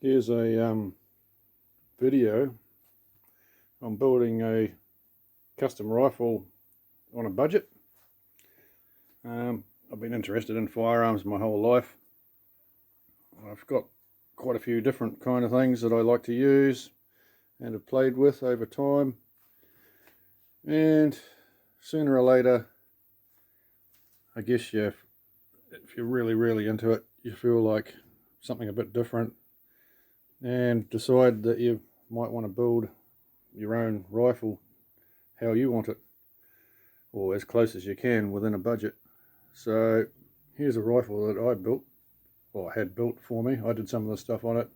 Here's a video on building a custom rifle on a budget. I've been interested in firearms my whole life. I've got quite a few different kind of things that I like to use and have played with over time, and sooner or later, I guess if you're really into it, you feel like something a bit different and decide that you might want to build your own rifle how you want it, or as close as you can within a budget. So here's a rifle that I built, or had built for me. I did some of the stuff on it.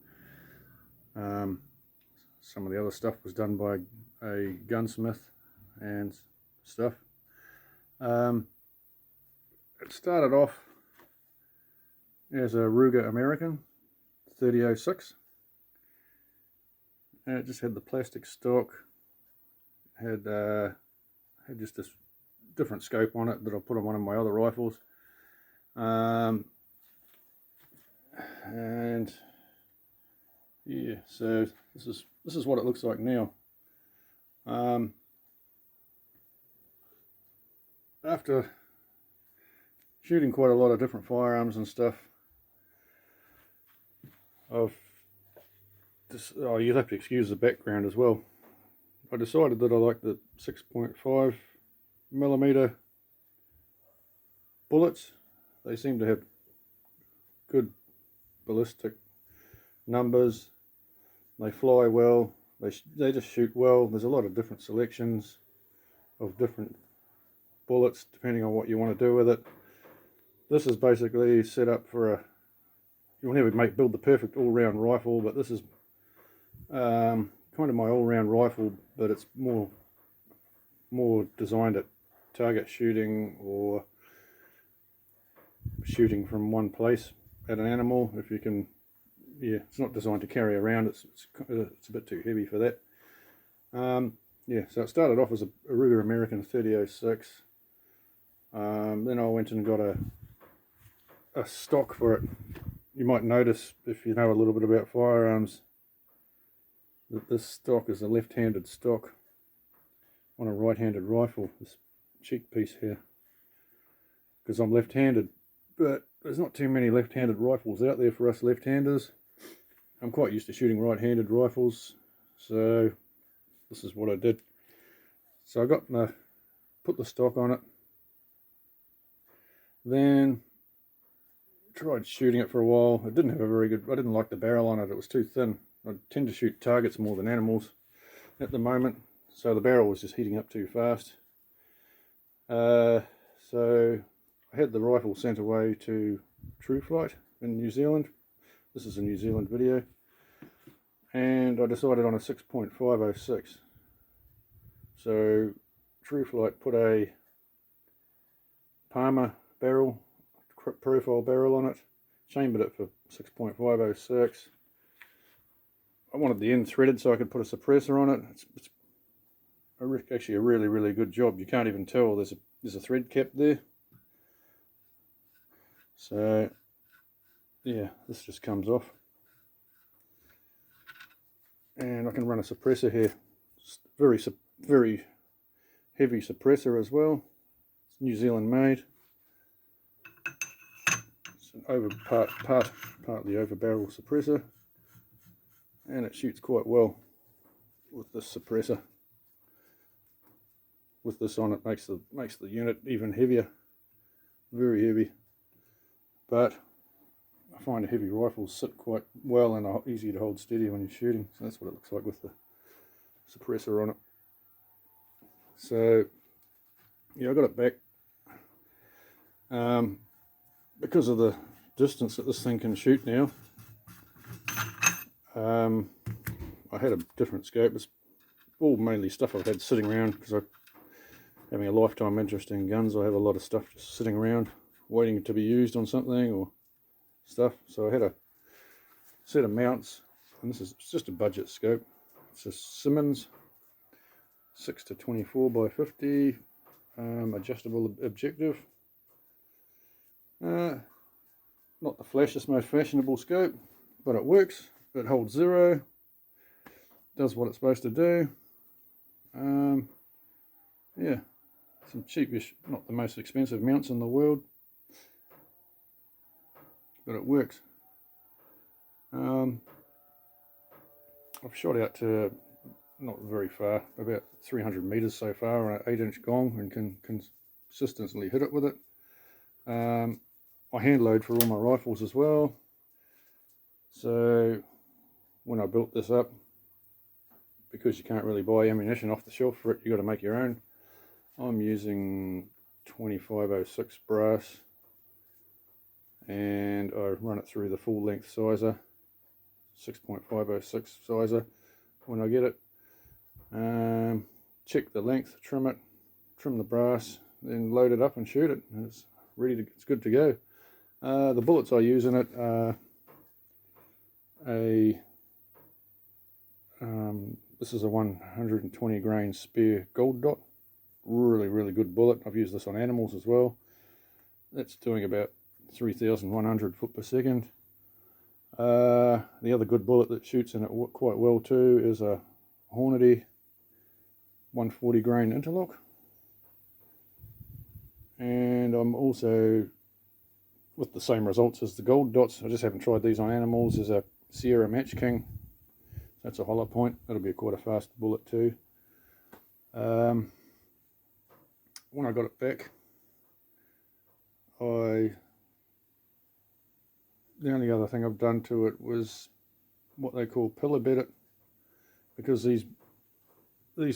Some of the other stuff was done by a gunsmith and stuff. It started off as a Ruger American 3006, and it just had the plastic stock, had just this different scope on it that I put on one of my other rifles, and yeah, so this is what it looks like now. After shooting quite a lot of different firearms and stuff, you'll have to excuse the background as well. I decided that I like the 6.5mm bullets. They seem to have good ballistic numbers. They fly well. They just shoot well. There's a lot of different selections of different bullets depending on what you want to do with it. This is basically set up for you'll never build the perfect all-round rifle, but this is kind of my all-round rifle, but it's more designed at target shooting or shooting from one place at an animal. If you can, yeah, it's not designed to carry around. It's a bit too heavy for that. Yeah, so it started off as a Ruger American 3006. Then I went and got a stock for it. You might notice, if you know a little bit about firearms, that this stock is a left-handed stock on a right-handed rifle, this cheek piece here, because I'm left-handed, but there's not too many left-handed rifles out there for us left-handers. I'm quite used to shooting right-handed rifles, so this is what I did. So I put the stock on it, then tried shooting it for a while. It didn't have a very good, I didn't like the barrel on it. It was too thin. I tend to shoot targets more than animals at the moment, so the barrel was just heating up too fast. So I had the rifle sent away to True Flight in New Zealand. This is a New Zealand video, and I decided on a 6.506. So True Flight put a Palmer barrel, profile barrel on it, chambered it for 6.506. I wanted the end threaded so I could put a suppressor on it. It's actually a really good job. You can't even tell there's a thread cap there. So yeah, this just comes off, and I can run a suppressor here. It's very heavy suppressor as well. It's New Zealand made. It's an partly over barrel suppressor, and it shoots quite well with this suppressor. With this on, it makes the unit even heavier, very heavy. But I find the heavy rifles sit quite well and are easy to hold steady when you're shooting. So that's what it looks like with the suppressor on it. So yeah, I got it back. Because of the distance that this thing can shoot now, I had a different scope. It's all mainly stuff I've had sitting around because I'm having a lifetime interest in guns. I have a lot of stuff just sitting around waiting to be used on something or stuff. So I had a set of mounts, and it's just a budget scope. It's a Simmons 6-24 by 50 adjustable objective. Not the flashiest, most fashionable scope, but it works. it holds 0, does what it's supposed to do. Yeah, some cheapish, not the most expensive mounts in the world, but it works. I've shot out to not very far, about 300 meters so far on an 8-inch gong, and can consistently hit it with it. I hand load for all my rifles as well. So when I built this up, because you can't really buy ammunition off the shelf for it, you got to make your own. I'm using 2506 brass, and I run it through the full length sizer, 6.506 sizer when I get it. Check the length, trim it, trim the brass, then load it up and shoot it, and it's ready to, it's good to go. The bullets I use in it are this is a 120 grain Spear Gold Dot. Really good bullet. I've used this on animals as well. That's doing about 3,100 foot per second. The other good bullet that shoots in it quite well too is a Hornady 140 grain interlock. And I'm also, with the same results as the Gold Dots, I just haven't tried these on animals, is a Sierra Match King. That's a hollow point. That'll be quite a fast bullet too. When I got it back, the only other thing I've done to it was what they call pillar bed it, because these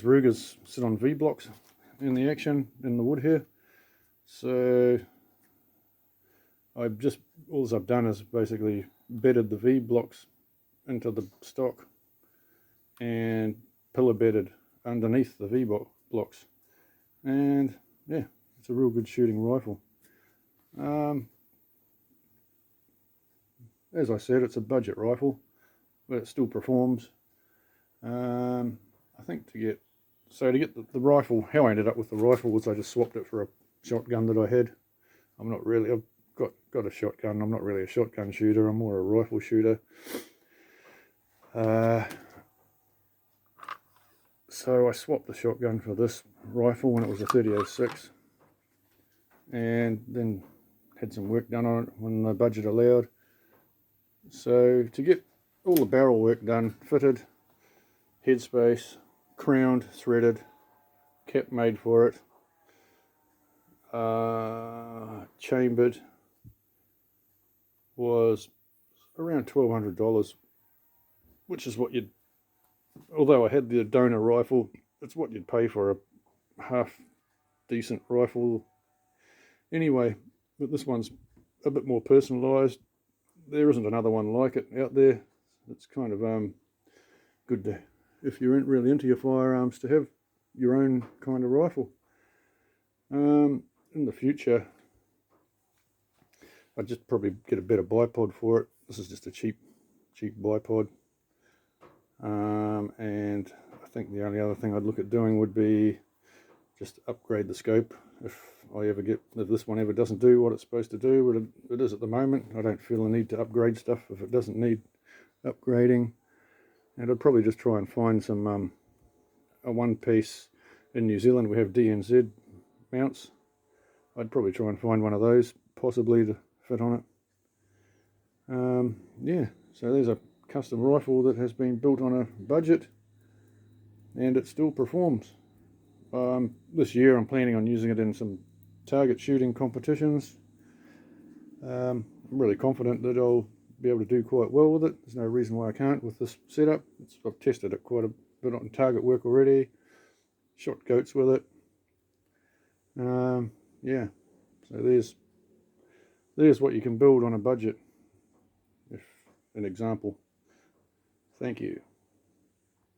Rugers sit on V blocks in the action in the wood here. So all I've done is basically bedded the V blocks into the stock and pillar bedded underneath the V blocks, and yeah, it's a real good shooting rifle. As I said, it's a budget rifle, but it still performs. I think to get the rifle, how I ended up with the rifle was I just swapped it for a shotgun that I had. I've got a shotgun. I'm not really a shotgun shooter. I'm more a rifle shooter. So I swapped the shotgun for this rifle when it was a 30-06, and then had some work done on it when the budget allowed. So to get all the barrel work done, fitted, headspace, crowned, threaded, cap made for it, chambered, was around $1,200, which is what although I had the donor rifle, it's what you'd pay for a half decent rifle anyway. But this one's a bit more personalised. There isn't another one like it out there. It's kind of good to, if you're really into your firearms, to have your own kind of rifle. In the future, I'd just probably get a better bipod for it. This is just a cheap bipod. And I think the only other thing I'd look at doing would be just upgrade the scope if this one ever doesn't do what it's supposed to do. But it is at the moment. I don't feel the need to upgrade stuff if it doesn't need upgrading. And I'd probably just try and find some a one piece. In New Zealand we have DNZ mounts. I'd probably try and find one of those possibly to fit on it. Yeah, so there's a custom rifle that has been built on a budget, and it still performs. This year I'm planning on using it in some target shooting competitions. I'm really confident that I'll be able to do quite well with it. There's no reason why I can't with this setup. I've tested it quite a bit on target work already, shot goats with it. Yeah, so there's what you can build on a budget, if an example. Thank you.